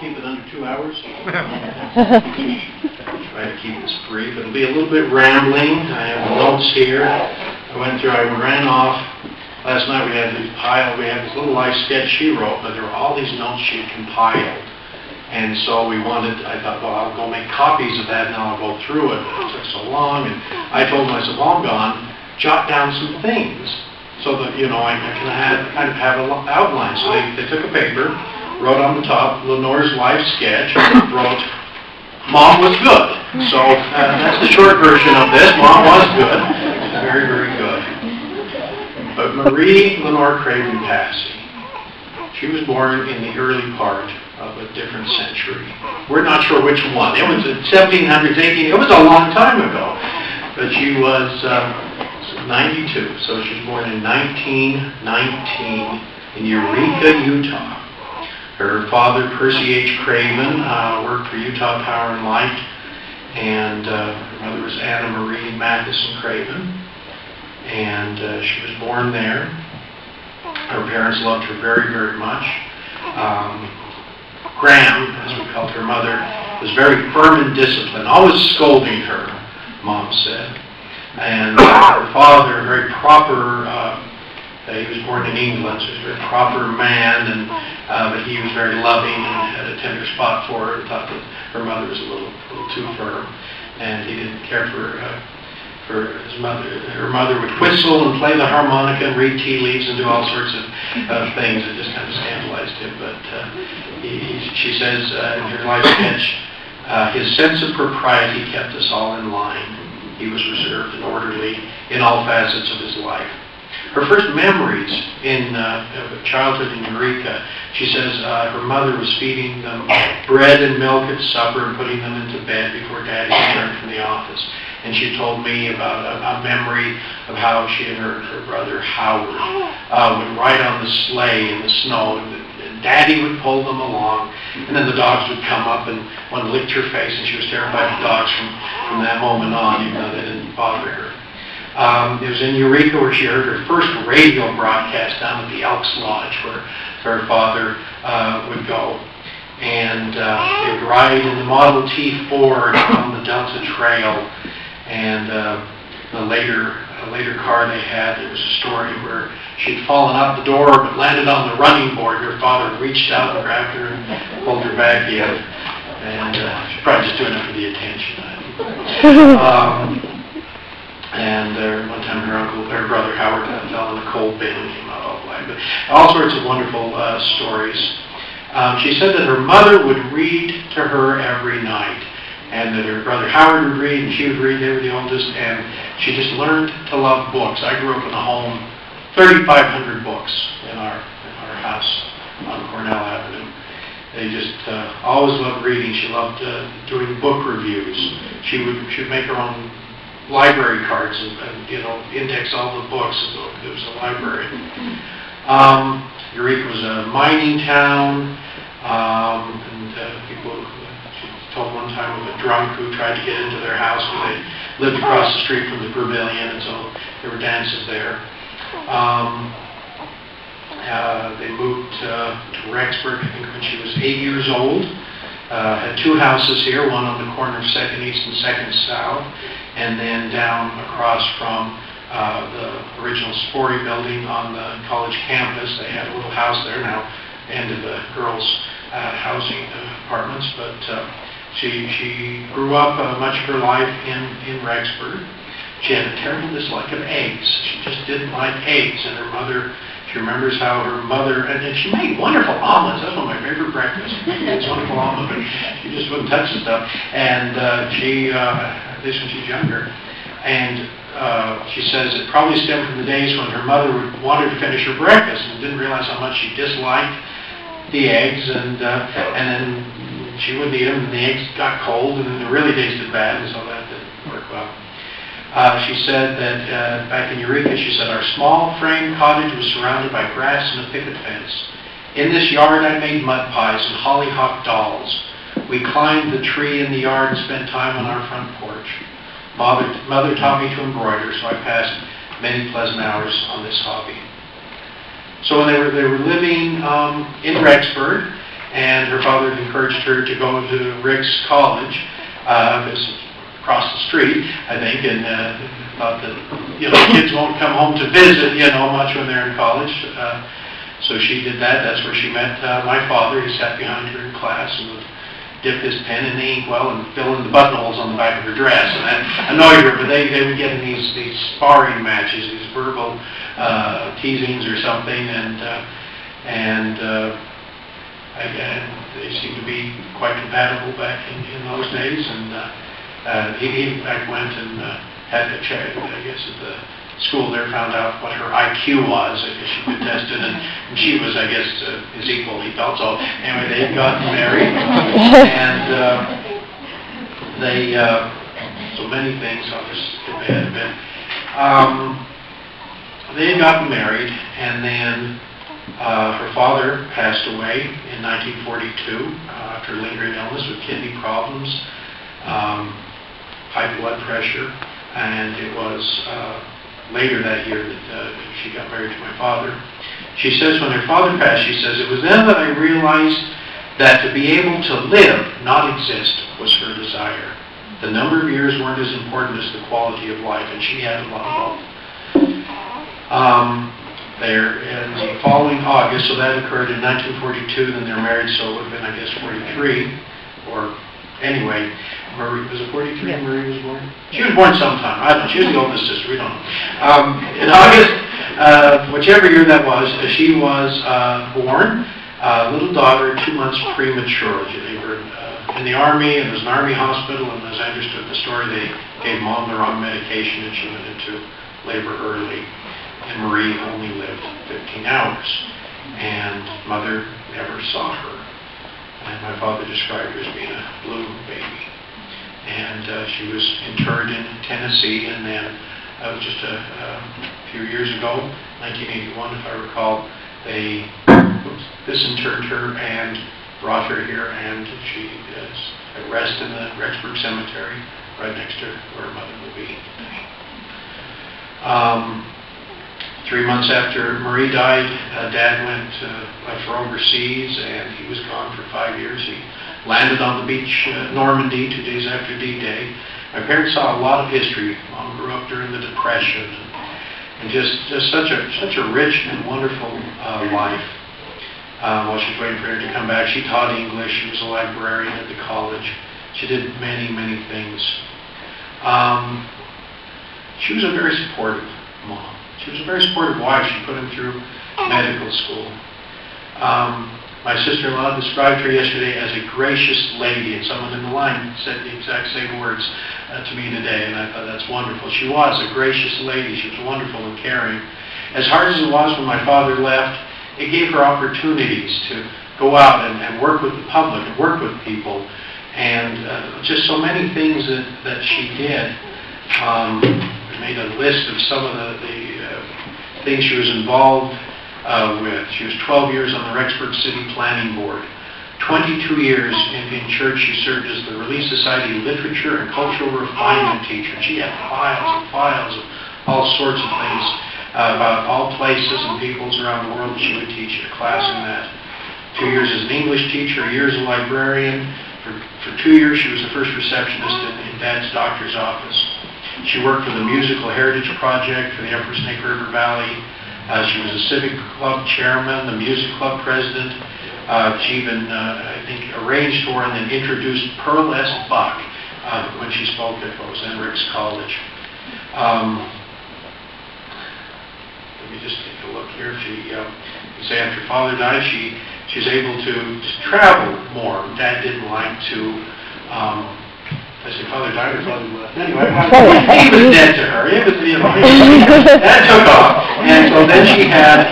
keep it under 2 hours. Try to keep this brief. It'll be a little bit rambling. I have notes here. I ran off. Last night we had this little life sketch she wrote, but there were all these notes she had compiled. And so I thought, well, I'll go make copies of that and I'll go through it. But it took so long. And I told myself, while I'm gone, jot down some things so that, I can kind of have an outline. So they took a paper, wrote on the top, Lenore's life sketch, wrote, Mom was good. So that's the short version of this. Mom was good. Very, very good. But Marie Lenore Craven Passey, she was born in the early part of a different century. We're not sure which one. It was the 1700s, 1800s. It was a long time ago. But she was 92. So she was born in 1919 in Eureka, Utah. Her father, Percy H. Craven, worked for Utah Power and Light, and her mother was Anna Marie Matheson Craven, and she was born there. Her parents loved her very, very much. Graham, as we called her mother, was very firm and disciplined, always scolding her, Mom said. And her father, very proper. He was born in England, so he was a very proper man, but he was very loving and had a tender spot for her and thought that her mother was a little too firm, and he didn't care for his mother. Her mother would whistle and play the harmonica and read tea leaves and do all sorts of things that just kind of scandalized him. But she says in her life sketch, his sense of propriety kept us all in line. He was reserved and orderly in all facets of his life. Her first memories in childhood in Eureka, she says her mother was feeding them bread and milk at supper and putting them into bed before Daddy returned from the office. And she told me about a memory of how she and her brother Howard would ride on the sleigh in the snow, and Daddy would pull them along, and then the dogs would come up, and one licked her face, and she was terrified of dogs from that moment on, even though they didn't bother her. It was in Eureka where she heard her first radio broadcast down at the Elks Lodge where her father would go. And they would ride in the Model T Ford on the Delta Trail. And a later car they had, there was a story where she'd fallen out the door but landed on the running board. Her father reached out and grabbed her and pulled her back in. And she's probably just doing it for the attention. And one time her brother Howard fell in a coal bin and came out all black. But all sorts of wonderful stories. She said that her mother would read to her every night, and that her brother Howard would read, and she would read. They were the oldest, and she just learned to love books. I grew up in a home, 3,500 books in our house on Cornell Avenue. They just always loved reading. She loved doing book reviews. She would make her own library cards and index all the books. It was a library. Eureka was a mining town, and people. She told one time of a drunk who tried to get into their house, where they lived across the street from the Pavilion, and so there were dances there. They moved to Rexburg, I think, when she was 8 years old. Had two houses here, one on the corner of 2nd East and 2nd South, and then down across from the original Sporty building on the college campus. They had a little house there, now end of the girls' housing apartments, but she grew up much of her life in Rexburg. She had a terrible dislike of eggs. She just didn't like eggs, and her mother, she remembers how her mother, and she made wonderful omelets. That's one of my favorite breakfasts. It's wonderful omelet, but she just wouldn't touch the stuff. And she, at least when she's younger, and she says it probably stemmed from the days when her mother wanted to finish her breakfast and didn't realize how much she disliked the eggs, and then she wouldn't eat them, and the eggs got cold, and then they really tasted bad, and so that didn't work well. She said that back in Eureka, she said, our small frame cottage was surrounded by grass and a picket fence. In this yard, I made mud pies and hollyhock dolls. We climbed the tree in the yard and spent time on our front porch. Mother taught me to embroider, so I passed many pleasant hours on this hobby. So when they were living in Rexburg, and her father encouraged her to go to Rick's College. It's across the street, I think, and thought that, kids won't come home to visit, much when they're in college. So she did that. That's where she met my father. He sat behind her in class and would dip his pen in the inkwell and fill in the buttonholes on the back of her dress. And that annoyed her, but they would get in these sparring matches, these verbal teasings or something, and they seemed to be quite compatible back in those days. And he in fact went and had to check, I guess, at the school there, found out what her IQ was. I guess she could test it, and she was, I guess, his equal, he felt. So anyway, they got married, and they, so many things, I'll just skip ahead a bit. They had gotten married, and then her father passed away in 1942 after lingering illness with kidney problems, high blood pressure, and it was later that year that she got married to my father. She says when her father passed, she says, "It was then that I realized that to be able to live, not exist, was her desire. The number of years weren't as important as the quality of life," and she had a lot of both. There in the following August, so that occurred in 1942, then they're married, so it would have been, I guess, 43, or anyway, Marie, was it 43 when Marie was born? She was born sometime, I don't know, she was the oldest sister, we don't know. In August, whichever year that was, she was born, little daughter, 2 months premature. They were in the Army, and it was an Army hospital, and as I understood the story, they gave Mom the wrong medication, and she went into labor early. And Marie only lived 15 hours, and Mother never saw her. And my father described her as being a blue baby. And she was interred in Tennessee, and then it was just a few years ago, 1981 if I recall, they disinterred her and brought her here, and she is at rest in the Rexburg Cemetery right next to where Mother will be. 3 months after Marie died, Dad left for overseas, and he was gone for 5 years. He landed on the beach, Normandy, 2 days after D-Day. My parents saw a lot of history. Mom grew up during the Depression, and just such a rich and wonderful life. While she was waiting for her to come back, she taught English. She was a librarian at the college. She did many, many things. She was a very supportive mom. She was a very supportive wife. She put him through medical school. My sister-in-law described her yesterday as a gracious lady, and someone in the line said the exact same words to me today, and I thought that's wonderful. She was a gracious lady. She was wonderful and caring. As hard as it was when my father left, it gave her opportunities to go out and work with the public and work with people, and just so many things that she did. I made a list of some of the things she was involved with. She was 12 years on the Rexburg City Planning Board. 22 years in church, she served as the Relief Society Literature and Cultural Refinement teacher. She had files and files of all sorts of things about all places and peoples around the world. She would teach a class in that. 2 years as an English teacher, a year as a librarian. For 2 years, she was the first receptionist in Dad's doctor's office. She worked for the Musical Heritage Project for the Upper Snake River Valley. She was a civic club chairman, the music club president. She even, I think, arranged for and then introduced Pearl S. Buck when she spoke at what was then Rick's College. Let me just take a look here. She, say after Father died, she was able to travel more. Dad didn't like to. I say Father died or Father left. Anyway, he was dead to her. It was, that took off, and so then she had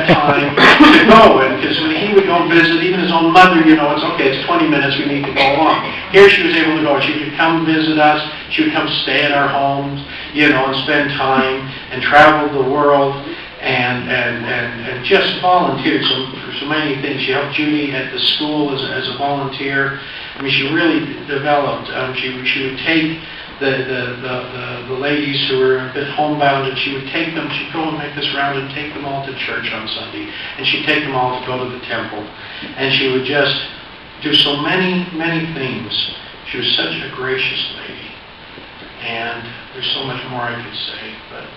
time to go, and because when he would go visit, even his own mother, it's okay, it's 20 minutes, we need to go on. Here she was able to go. She could come visit us. She would come stay at our homes, and spend time and travel the world, and just volunteered for so many things. She helped Judy at the school as a volunteer. I mean, she really developed. She would take the ladies who were a bit homebound, and she would take them, she'd go and make this round and take them all to church on Sunday, and she'd take them all to go to the temple, and she would just do so many things. She was such a gracious lady, and there's so much more I could say, but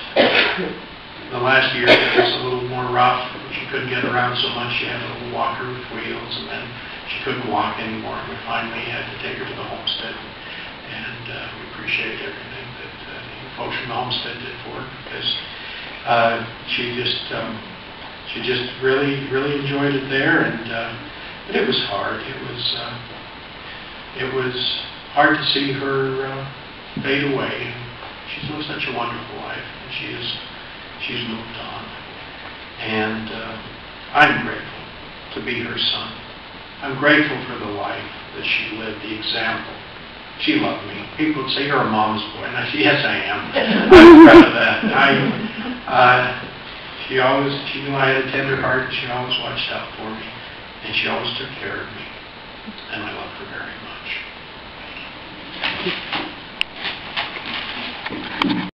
the last year it was a little more rough. She couldn't get around so much. She had a little walker with wheels, and then she couldn't walk anymore, and we finally had to take her to the homestead. And we appreciate everything that the folks from the homestead did for her, because she just really enjoyed it there. And but it was hard. It was hard to see her fade away. She's lived such a wonderful life, and she's moved on. And I'm grateful to be her son. I'm grateful for the life that she lived, the example. She loved me. People would say, "You're a mom's boy." And I said, "Yes, I am." I'm proud of that. She knew I had a tender heart, and she always watched out for me, and she always took care of me, and I loved her very much.